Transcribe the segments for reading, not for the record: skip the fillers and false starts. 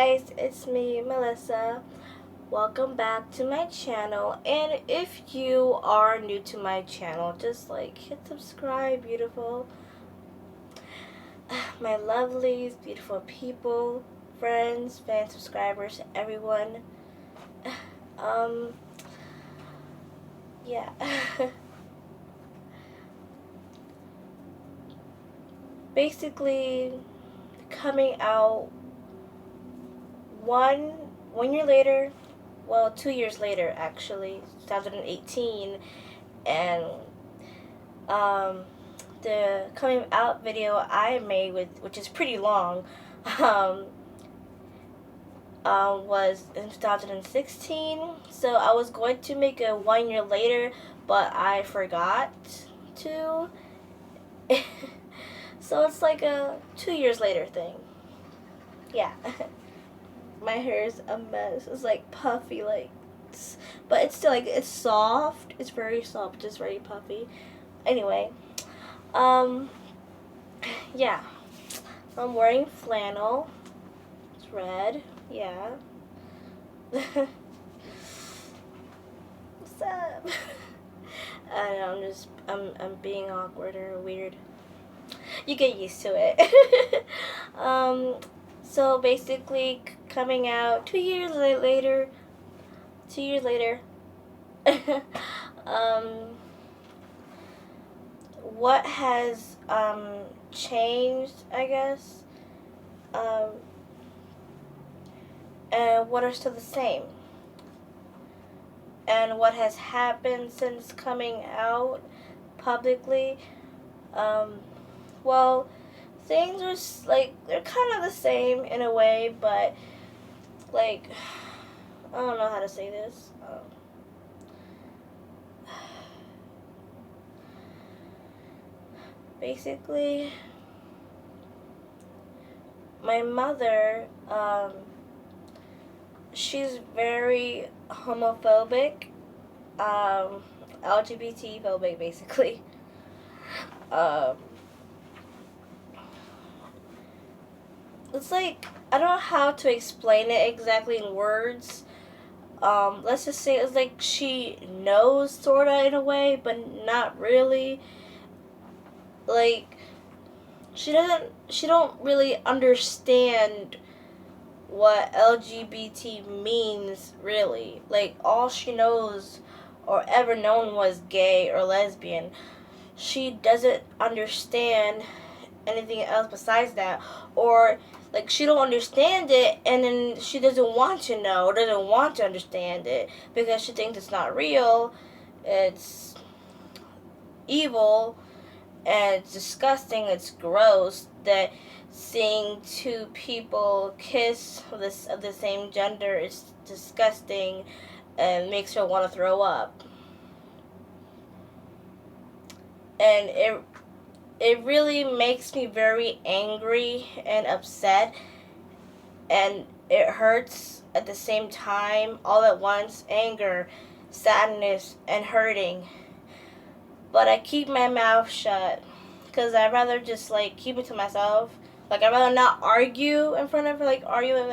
Guys, it's me, Melissa. Welcome back to my channel. And if you are new to my channel, just hit subscribe, beautiful. My lovelies, beautiful people, friends, fans, subscribers, everyone. Um, yeah. Basically, coming out one year later, well, 2 years later actually, 2018, and um, the coming out video I made, which is pretty long, um, was in 2016. So I was going to make a 1 year later, but I forgot to. So it's like a 2 years later thing. Yeah. My hair is a mess. It's like puffy, but it's still it's soft. It's very soft, just very puffy. Anyway, um, yeah, I'm wearing flannel. It's red. Yeah. What's up? I know, I'm being awkward or weird. You get used to it. So basically, coming out 2 years later. 2 years later. What has changed, I guess, and what are still the same, and what has happened since coming out publicly. Well, things are they're kind of the same in a way, but I don't know how to say this. Basically, my mother, she's very homophobic, LGBT phobic, basically. It's I don't know how to explain it exactly in words. Let's just say it's she knows sorta in a way, but not really. She don't really understand what LGBT means, really. All she knows or ever known was gay or lesbian. She doesn't understand anything else besides that, or she don't understand it, and then she doesn't want to know or doesn't want to understand it because she thinks it's not real, it's evil, and it's disgusting, it's gross that seeing two people kiss of the same gender is disgusting and makes her want to throw up. And it really makes me very angry and upset, and it hurts at the same time, all at once. Anger, sadness, and hurting. But I keep my mouth shut because I'd rather just keep it to myself. I'd rather not argue in front of her, arguing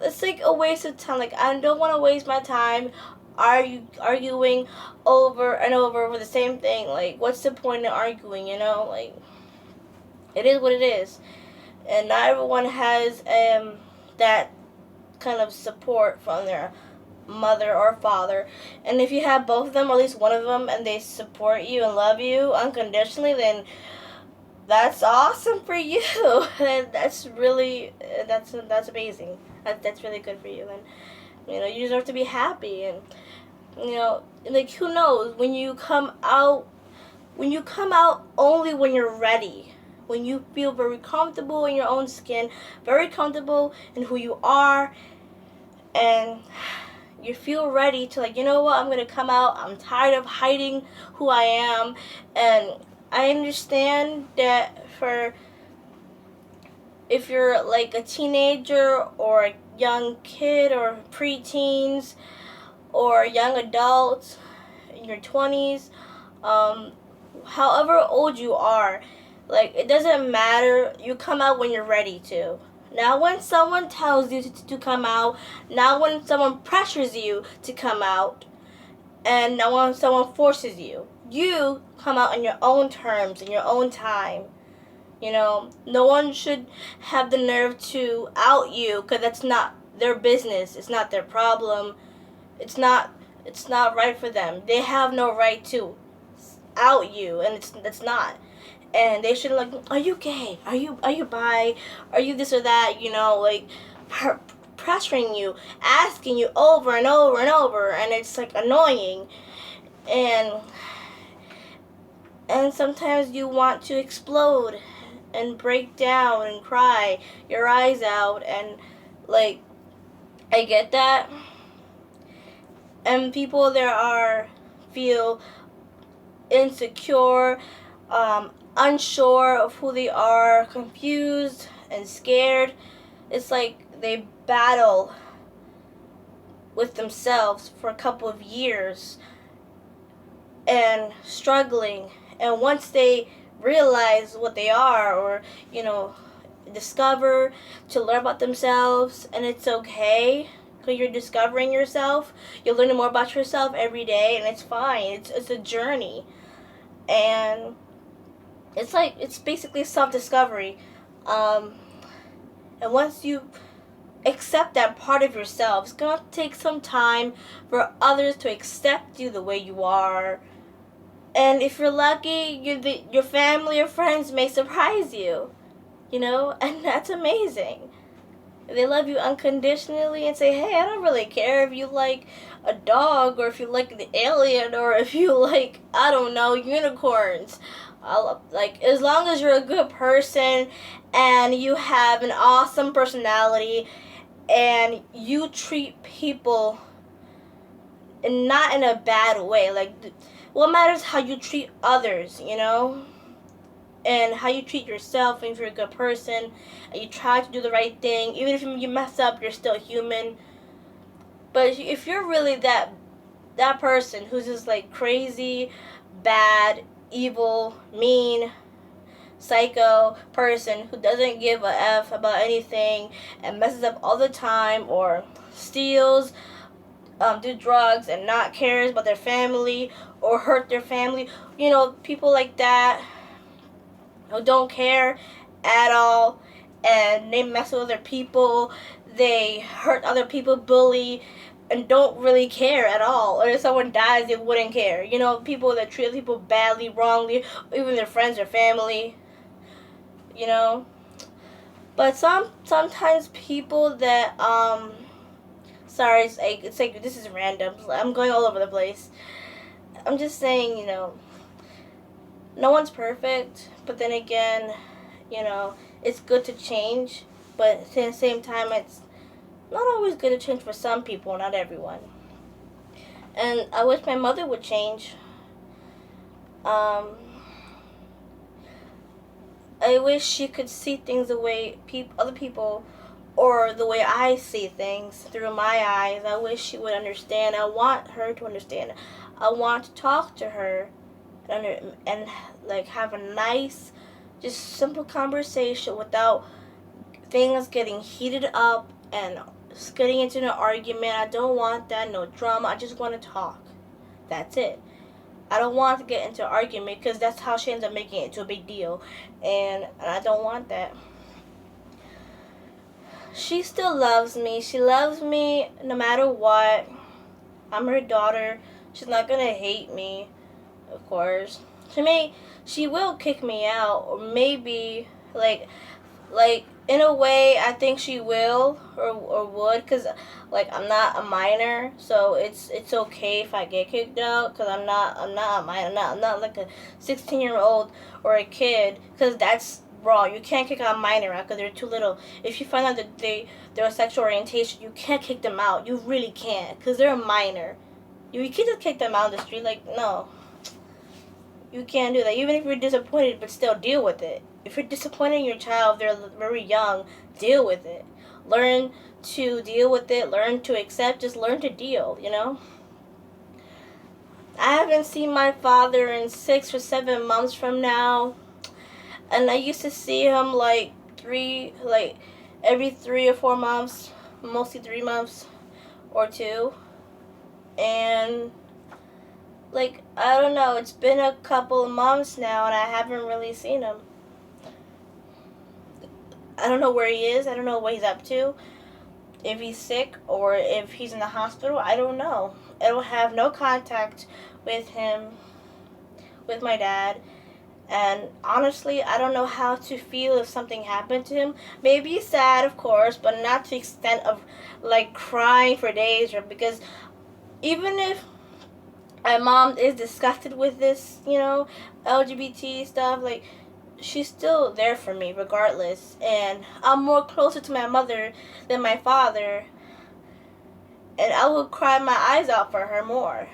it's a waste of time. I don't want to waste my time arguing over and over the same thing. What's the point in arguing, you know? It is what it is. And not everyone has that kind of support from their mother or father. And if you have both of them, or at least one of them, and they support you and love you unconditionally, then that's awesome for you. And that's really that's amazing. That's really good for you. And you deserve to be happy. And who knows, when you come out only when you're ready, when you feel very comfortable in your own skin, very comfortable in who you are, and you feel ready to you know what, I'm gonna come out. I'm tired of hiding who I am. And I understand that if you're a teenager or a young kid or preteens or young adults in your 20s, however old you are, it doesn't matter. You come out when you're ready to. Not when someone tells you to come out, not when someone pressures you to come out, and not when someone forces you. You come out on your own terms, in your own time. You know, no one should have the nerve to out you because that's not their business. It's not their problem. It's not. It's not right for them. They have no right to out you, and it's not. And they should like, are you gay? Are you bi? Are you this or that? You know, like pressuring you, asking you over and over and over, and it's like annoying. And sometimes you want to explode and break down and cry your eyes out, and like I get that. And people there are feel insecure, unsure of who they are, confused and scared. It's like they battle with themselves for a couple of years and struggling, and once they realize what they are, or you know, discover to learn about themselves, and it's okay because you're discovering yourself, you're learning more about yourself every day, and it's fine. It's a journey, and it's like it's basically self-discovery, and once you accept that part of yourself, it's gonna take some time for others to accept you the way you are. And if you're lucky, your family or friends may surprise you, you know, and that's amazing. They love you unconditionally and say, hey, I don't really care if you like a dog, or if you like the alien, or if you like, I don't know, unicorns. Like, as long as you're a good person and you have an awesome personality and you treat people not in a bad way. Like, what matters how you treat others, you know? And how you treat yourself, and if you're a good person and you try to do the right thing. Even if you mess up, you're still human. But if you're really that person who's just like crazy, bad, evil, mean, psycho person who doesn't give a F about anything and messes up all the time, or steals, do drugs and not cares about their family, or hurt their family, you know, people like that who don't care at all, and they mess with other people, they hurt other people, bully, and don't really care at all. Or if someone dies, they wouldn't care. You know, people that treat people badly, wrongly, even their friends or family, you know. But sometimes people that sorry, it's like this is random. I'm going all over the place. I'm just saying, you know, no one's perfect, but then again, you know, it's good to change, but at the same time, it's not always good to change for some people, not everyone. And I wish my mother would change. I wish she could see things the way other people, or the way I see things through my eyes. I wish she would understand. I want her to understand. I want to talk to her and like have a nice, just simple conversation without things getting heated up and getting into an argument. I don't want that, no drama. I just want to talk. That's it. I don't want to get into an argument because that's how she ends up making it into a big deal, and I don't want that. She still loves me. She loves me no matter what. I'm her daughter. She's not gonna hate me, of course. She will kick me out, or maybe like in a way I think she will, or would, because like I'm not a minor, so it's okay if I get kicked out, because I'm not a minor. I'm not like a 16-year-old or a kid, because that's wrong. You can't kick out a minor out because they're too little. If you find out that their sexual orientation, you can't kick them out. You really can't, because they're a minor. You can't just kick them out in the street. Like, no, you can't do that. Even if you're disappointed, but still deal with it. If you're disappointed in your child, they're very young, deal with it. Learn to deal with it. Learn to accept. Just learn to deal, you know? I haven't seen my father in 6 or 7 months from now. And I used to see him like every 3 or 4 months, mostly 3 months or two. And like, I don't know, it's been a couple of months now and I haven't really seen him. I don't know where he is. I don't know what he's up to. If he's sick or if he's in the hospital, I don't know. I don't have no contact with him, with my dad. And honestly, I don't know how to feel if something happened to him. Maybe sad, of course, but not to the extent of like crying for days, or because even if my mom is disgusted with this, LGBT stuff, like she's still there for me regardless. And I'm more closer to my mother than my father. And I would cry my eyes out for her more.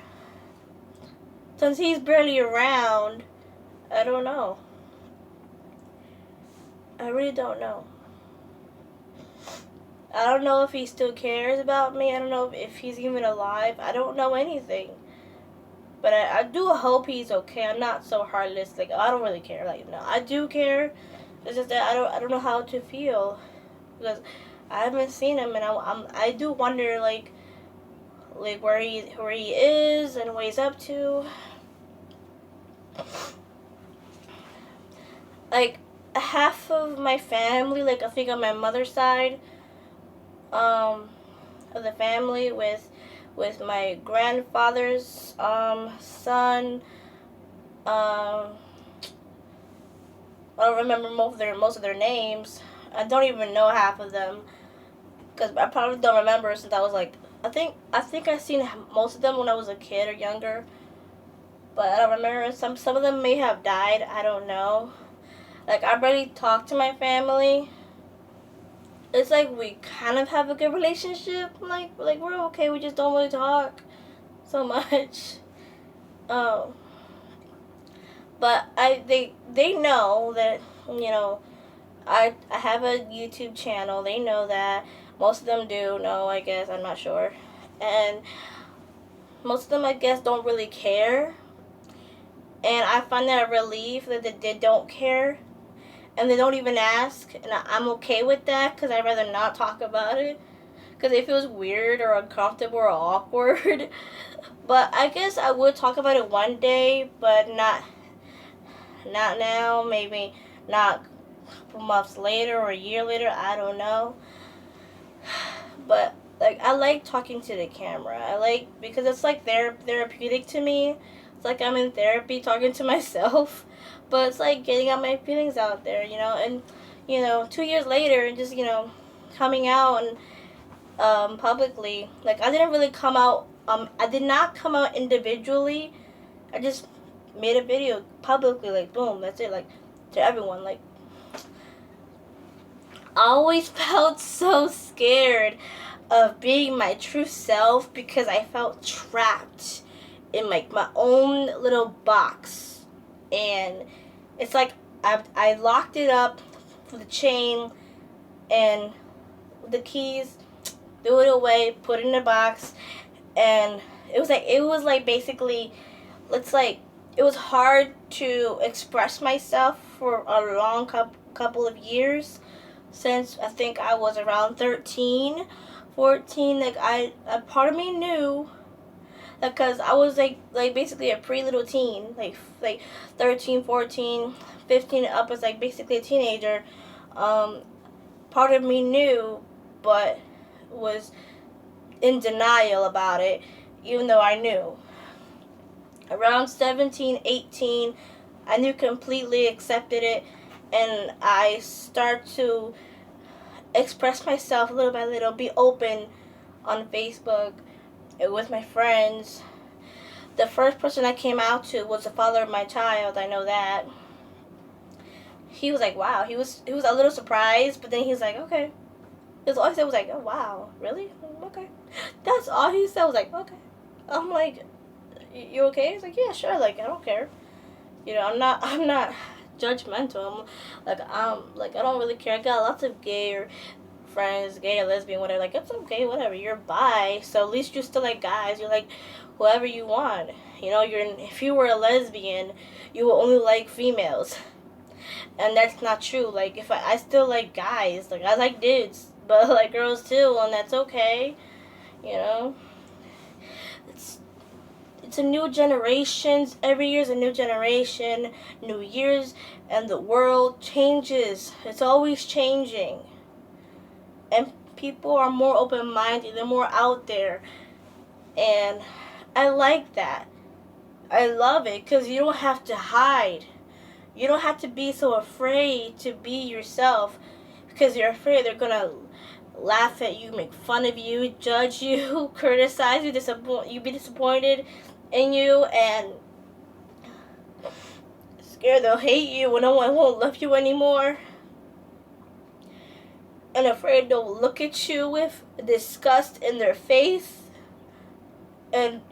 Since he's barely around, I don't know. I really don't know. I don't know if he still cares about me. I don't know if he's even alive. I don't know anything. But I do hope he's okay. I'm not so heartless. Like, I don't really care. Like, no, I do care. It's just that I don't know how to feel because I haven't seen him, and I do wonder like where he is and what he's up to. Like half of my family, like I think on my mother's side, of the family with my grandfather's son. I don't remember most of their names. I don't even know half of them because I probably don't remember since I was like I think I seen most of them when I was a kid or younger, but I don't remember. Some of them may have died. I don't know. Like I barely talk to my family. It's like we kind of have a good relationship. Like we're okay. We just don't really talk so much. Um, but they know that I have a YouTube channel. They know that. Most of them do know. I guess I'm not sure, and most of them I guess don't really care. And I find that a relief that they don't care. And they don't even ask, and I'm okay with that because I'd rather not talk about it because it feels weird or uncomfortable or awkward. But I guess I would talk about it one day, but not now. Maybe not a couple months later or a year later. I don't know. But like I like talking to the camera. I like because it's like therapeutic to me. It's like I'm in therapy talking to myself. But it's like getting out my feelings out there, and 2 years later and just coming out and publicly. Like I didn't really come out. I did not come out individually. I just made a video publicly. Like boom, that's it. Like to everyone. Like I always felt so scared of being my true self because I felt trapped in like my own little box, and it's like I locked it up with the chain and the keys, threw it away, put it in a box, and it was like basically, it's like it was hard to express myself for a long couple of years since I think I was around 13, 14. Like a part of me knew because I was like basically a pre-little teen, like 13, 14, 15 up as like basically a teenager. Part of me knew, but was in denial about it, even though I knew. Around 17, 18, I knew completely, accepted it, and I start to express myself little by little, be open on Facebook with my friends. The first person I came out to was the father of my child. I know that. He was like, wow. He was a little surprised, but then he was like, okay. That's all he said was like, oh wow, really? Okay. That's all he said was like, okay. I'm like, you okay? He's like, yeah, sure. Like I don't care. I'm not judgmental. Like I don't really care. I got lots of gay friends, gay or lesbian, whatever. Like it's okay, whatever. You're bi, so at least you still like guys. You like whoever you want. If you were a lesbian, you will only like females. and that's not true. Like if I still like guys, like I like dudes, but I like girls too, and that's okay. You know, it's it's a new generation. Every year's a new generation, new years, and the world changes. It's always changing, and people are more open minded. They're more out there, and I like that. I love it because you don't have to hide. You don't have to be so afraid to be yourself because you're afraid they're gonna laugh at you, make fun of you, judge you, criticize you, you be disappointed in you, and scared they'll hate you when no one won't love you anymore, and afraid they'll look at you with disgust in their face, and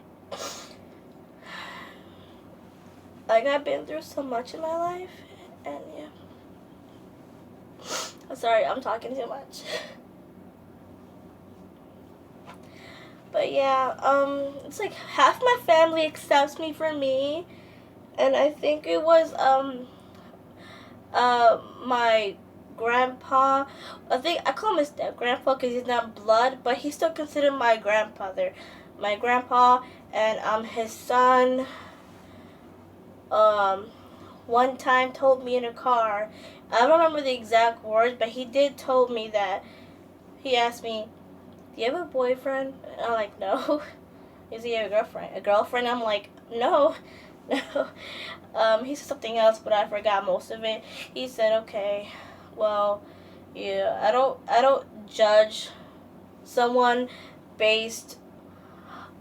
like I've been through so much in my life, and yeah. I'm sorry, I'm talking too much. But yeah, it's like half my family accepts me for me, and I think it was my grandpa. I think I call him his step grandpa because he's not blood, but he's still considered my grandfather. My grandpa and his son. One time told me in a car. I don't remember the exact words, but he did told me that. He asked me, "Do you have a boyfriend?" And I'm like, "No." Is he a girlfriend? A girlfriend? I'm like, "No, no." He said something else, but I forgot most of it. He said, "Okay, well, yeah, I don't judge someone based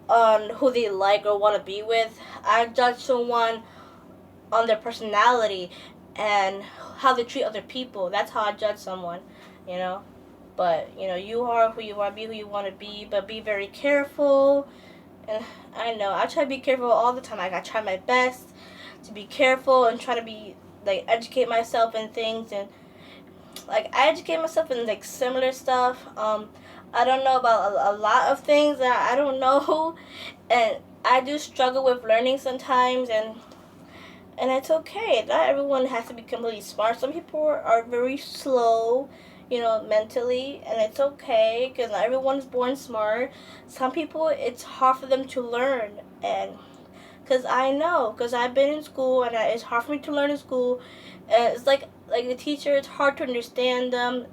on who they like or want to be with. I judge someone on their personality and how they treat other people. That's how I judge someone, you know." But, you know, you are who you are, be who you want to be, but be very careful. And I know, I try to be careful all the time. Like, I try my best to be careful and try to be, like, educate myself in things. And, like, I educate myself in, like, similar stuff. I don't know about a lot of things that I don't know. And I do struggle with learning sometimes. And it's okay. Not everyone has to be completely smart. Some people are very slow, you know, mentally, and it's okay because not everyone's born smart. Some people, it's hard for them to learn, and because I know, because I've been in school, and it's hard for me to learn in school, and it's like the teacher, it's hard to understand them,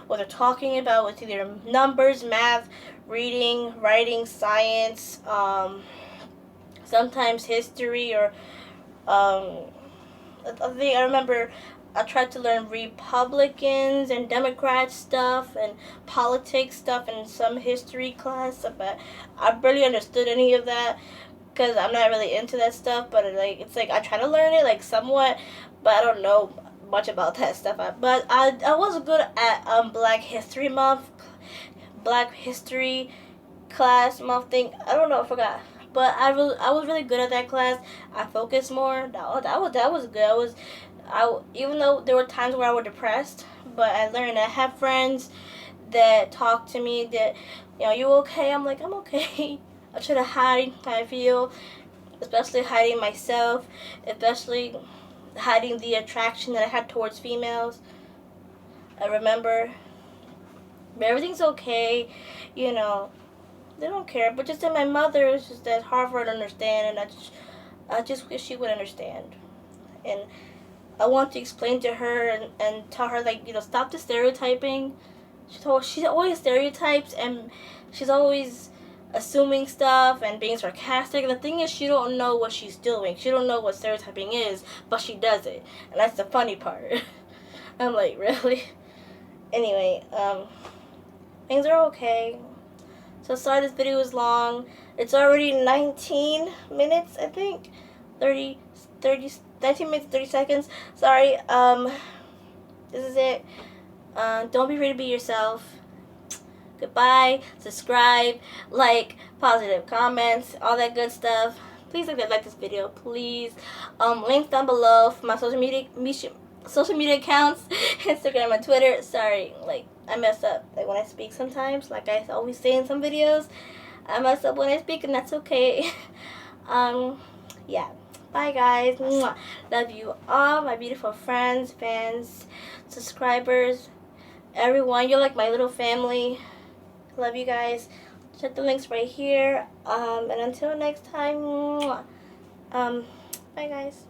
what they're talking about. It's either numbers, math, reading, writing, science, sometimes history, or I think I remember I tried to learn Republicans and Democrat stuff and politics stuff in some history class, but I barely understood any of that because I'm not really into that stuff. But it's like I try to learn it like somewhat, but I don't know much about that stuff. But I was good at Black History Month, Black History class month thing. I don't know, I forgot. But I was really good at that class. I focused more. That was good. Even though there were times where I was depressed, but I learned. I have friends that talk to me that, you know, you okay? I'm like, I'm okay. I try to hide how I feel, especially hiding myself, especially hiding the attraction that I had towards females. I remember, but everything's okay, you know. They don't care, but just that my mother is just that hard for her to understand, and I just wish she would understand. And I want to explain to her and tell her, like, you know, stop the stereotyping. She always stereotypes, and she's always assuming stuff and being sarcastic. And the thing is, she don't know what she's doing. She don't know what stereotyping is, but she does it, and that's the funny part. I'm like, really? Anyway, things are okay. So sorry this video is long. It's already 19 minutes, I think. 19 minutes, 30 seconds. Sorry, this is it. Don't be afraid to be yourself. Goodbye. Subscribe, like, positive comments, all that good stuff. Please like this video, please. Links down below for my social media accounts, Instagram and Twitter. Sorry, like, I mess up like when I speak sometimes, like I always say in some videos. I mess up when I speak, and that's okay. Yeah. Bye, guys. Mwah. Love you all, my beautiful friends, fans, subscribers, everyone. You're like my little family. Love you guys. Check the links right here. And until next time, mwah. Bye, guys.